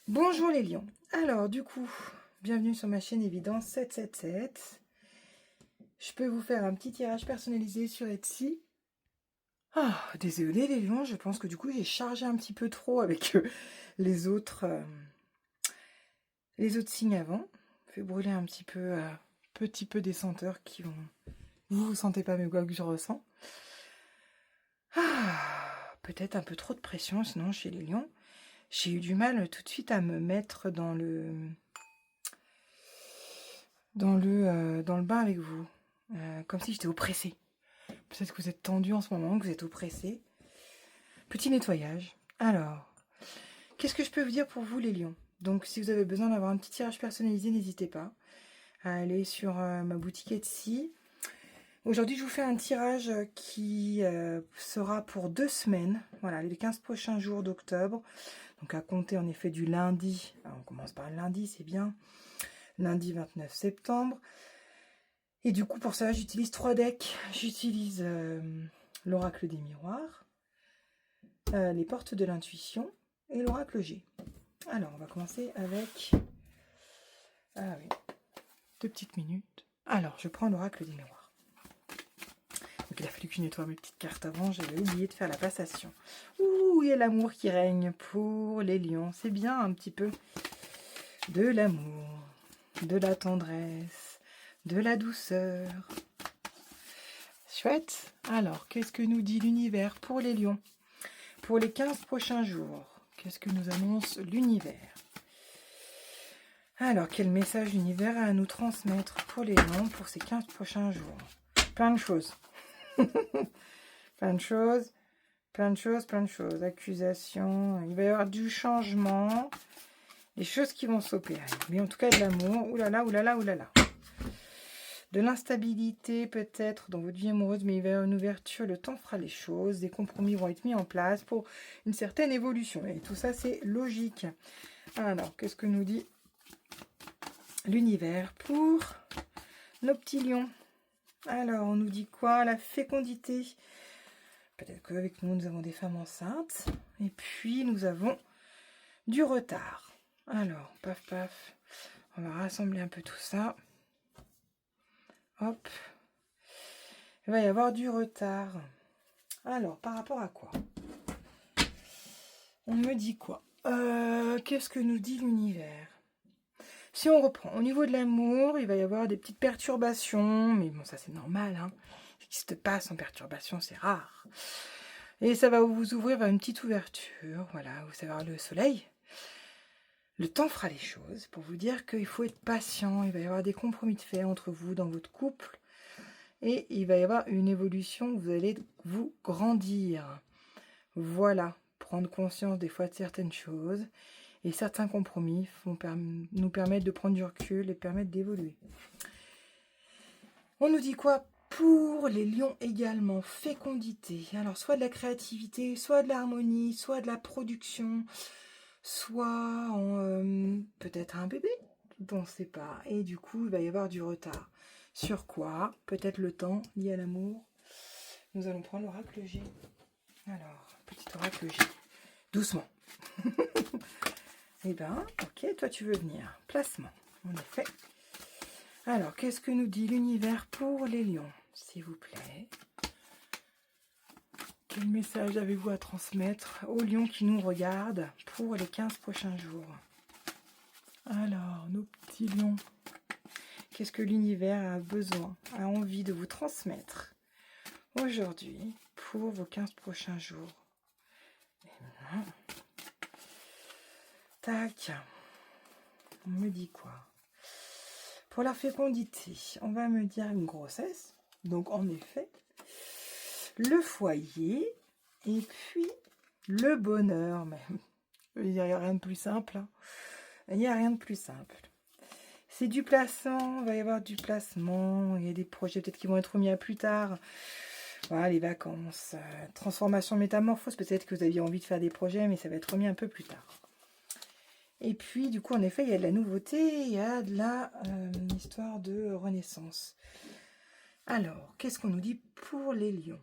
Bonjour les lions. Alors du coup, bienvenue sur ma chaîne Évidence 777. Je peux vous faire un petit tirage personnalisé sur Etsy. Ah, désolé les lions, je pense que du coup j'ai chargé un petit peu trop avec les autres signes avant. Fait brûler un petit peu des senteurs qui vont... Vous sentez pas mes quoi que je ressens. Ah, peut-être un peu trop de pression sinon chez les lions. J'ai eu du mal tout de suite à me mettre dans le bain avec vous. Comme si j'étais oppressée. Peut-être que vous êtes tendu en ce moment, que vous êtes oppressé. Petit nettoyage. Alors, qu'est-ce que je peux vous dire pour vous les lions? Donc si vous avez besoin d'avoir un petit tirage personnalisé, n'hésitez pas à aller sur ma boutique Etsy. Aujourd'hui, je vous fais un tirage qui sera pour 2 semaines. Voilà, les 15 prochains jours d'octobre. Donc à compter en effet du lundi. Alors, on commence par le lundi, c'est bien. Lundi 29 septembre. Et du coup, pour ça, j'utilise 3 decks. J'utilise l'oracle des miroirs, les portes de l'intuition et l'oracle G. Alors, on va commencer avec... Ah oui, 2 petites minutes. Alors, je prends l'oracle des miroirs. Donc, il a fallu que je nettoie mes petites cartes avant. J'avais oublié de faire la passation. Ouh, il y a l'amour qui règne pour les lions. C'est bien un petit peu de l'amour, de la tendresse, de la douceur. Chouette. Alors, qu'est-ce que nous dit l'univers pour les lions? Pour les 15 prochains jours, qu'est-ce que nous annonce l'univers? Alors, quel message l'univers a à nous transmettre pour les lions pour ces 15 prochains jours? Plein de choses. Plein de choses. Plein de choses, plein de choses. Accusations. Il va y avoir du changement. Des choses qui vont s'opérer. Mais en tout cas, de l'amour. Ouh là là, ouh là là, ouh là là. De l'instabilité peut-être dans votre vie amoureuse, mais il va y avoir une ouverture, le temps fera les choses, des compromis vont être mis en place pour une certaine évolution. Et tout ça, c'est logique. Alors, qu'est-ce que nous dit l'univers pour nos petits lions? Alors, on nous dit quoi? La fécondité. Peut-être qu'avec nous, nous avons des femmes enceintes. Et puis, nous avons du retard. Alors, paf, paf. On va rassembler un peu tout ça. Hop. Il va y avoir du retard. Alors, par rapport à quoi? On me dit quoi? Qu'est-ce que nous dit l'univers? Si on reprend, au niveau de l'amour, il va y avoir des petites perturbations, mais bon, ça c'est normal, hein. Ça n'existe pas sans perturbation, c'est rare. Et ça va vous ouvrir vers une petite ouverture, voilà, vous allez avoir le soleil. Le temps fera les choses pour vous dire qu'il faut être patient, il va y avoir des compromis de fait entre vous dans votre couple, et il va y avoir une évolution, vous allez vous grandir. Voilà, prendre conscience des fois de certaines choses. Et certains compromis vont nous permettre de prendre du recul et permettre d'évoluer. On nous dit quoi pour les lions également? Fécondité. Alors, soit de la créativité, soit de l'harmonie, soit de la production, soit peut-être un bébé, on ne sait pas. Et du coup, il va y avoir du retard. Sur quoi? Peut-être le temps lié à l'amour. Nous allons prendre l'oracle G. Alors, petit oracle G. Doucement. Eh bien, ok, toi tu veux venir. Placement, en effet. Alors, qu'est-ce que nous dit l'univers pour les lions, s'il vous plaît? Quel message avez-vous à transmettre aux lions qui nous regardent pour les 15 prochains jours? Alors, nos petits lions, qu'est-ce que l'univers a besoin, a envie de vous transmettre aujourd'hui pour vos 15 prochains jours? Tac. On me dit quoi? Pour la fécondité, on va me dire une grossesse. Donc, en effet, le foyer et puis le bonheur même. Il n'y a rien de plus simple. Hein. Il n'y a rien de plus simple. C'est du placement, il va y avoir du placement. Il y a des projets peut-être qui vont être remis à plus tard. Voilà, les vacances, transformation, métamorphose. Peut-être que vous aviez envie de faire des projets, mais ça va être remis un peu plus tard. Et puis, du coup, en effet, il y a de la nouveauté, il y a de la histoire de renaissance. Alors, qu'est-ce qu'on nous dit pour les lions?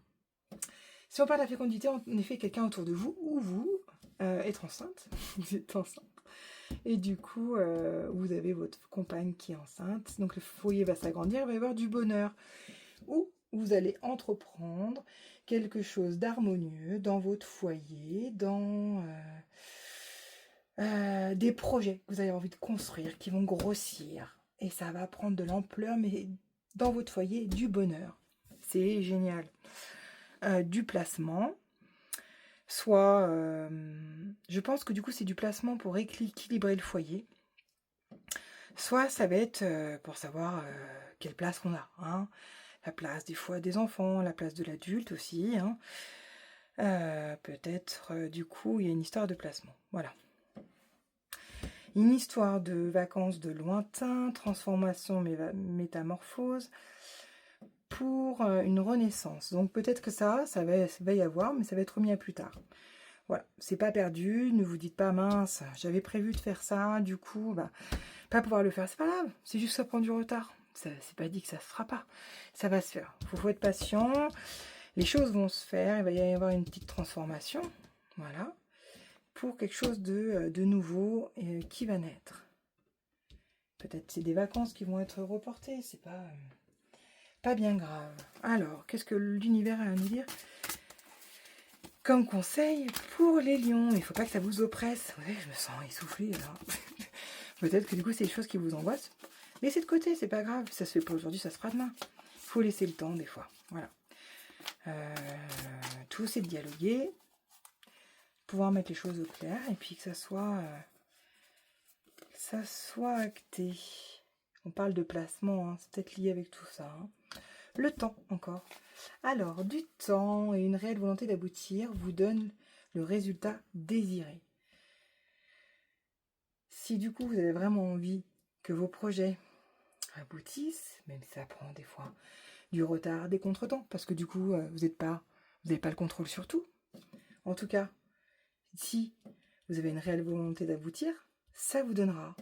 Si on parle de la fécondité, en effet, quelqu'un autour de vous, ou vous, être enceinte, vous êtes enceinte. Et du coup, vous avez votre compagne qui est enceinte. Donc le foyer va s'agrandir, il va y avoir du bonheur. Ou vous allez entreprendre quelque chose d'harmonieux dans votre foyer, dans des projets que vous avez envie de construire, qui vont grossir. Et ça va prendre de l'ampleur, mais dans votre foyer, du bonheur. C'est génial. Du placement. Soit, je pense que du coup, c'est du placement pour équilibrer le foyer. Soit ça va être pour savoir quelle place on a. Hein. La place des fois des enfants, la place de l'adulte aussi. Hein. Peut-être, du coup, il y a une histoire de placement. Voilà. Une histoire de vacances de lointain, transformation, métamorphose, pour une renaissance. Donc peut-être que ça va y avoir, mais ça va être remis à plus tard. Voilà, c'est pas perdu, ne vous dites pas mince, j'avais prévu de faire ça, du coup, pas pouvoir le faire, c'est pas grave, c'est juste que ça prend du retard. C'est pas dit que ça se fera pas, ça va se faire. Faut être patient, les choses vont se faire, il va y avoir une petite transformation, voilà, pour quelque chose de nouveau qui va naître. Peut-être c'est des vacances qui vont être reportées, c'est pas bien grave. Alors, qu'est-ce que l'univers a à nous dire comme conseil pour les lions? Il ne faut pas que ça vous oppresse. Ouais, je me sens essoufflée là. Peut-être que du coup c'est des choses qui vous angoissent. Laissez de côté, c'est pas grave. Ça se fait pas aujourd'hui, ça se fera demain. Il faut laisser le temps des fois. Voilà. Tout c'est de dialoguer, pouvoir mettre les choses au clair et puis que ça soit acté. On parle de placement, hein, c'est peut-être lié avec tout ça. Hein. Le temps encore. Alors, du temps et une réelle volonté d'aboutir vous donne le résultat désiré. Si du coup vous avez vraiment envie que vos projets aboutissent, même si ça prend des fois du retard, des contretemps, parce que du coup vous n'avez pas le contrôle sur tout. En tout cas, si vous avez une réelle volonté d'aboutir, ça vous donnera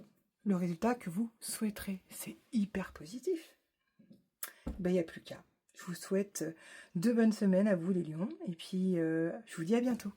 le résultat que vous souhaiterez. C'est hyper positif. Il n'y a plus qu'à. Je vous souhaite de bonnes semaines à vous les lions et puis je vous dis à bientôt.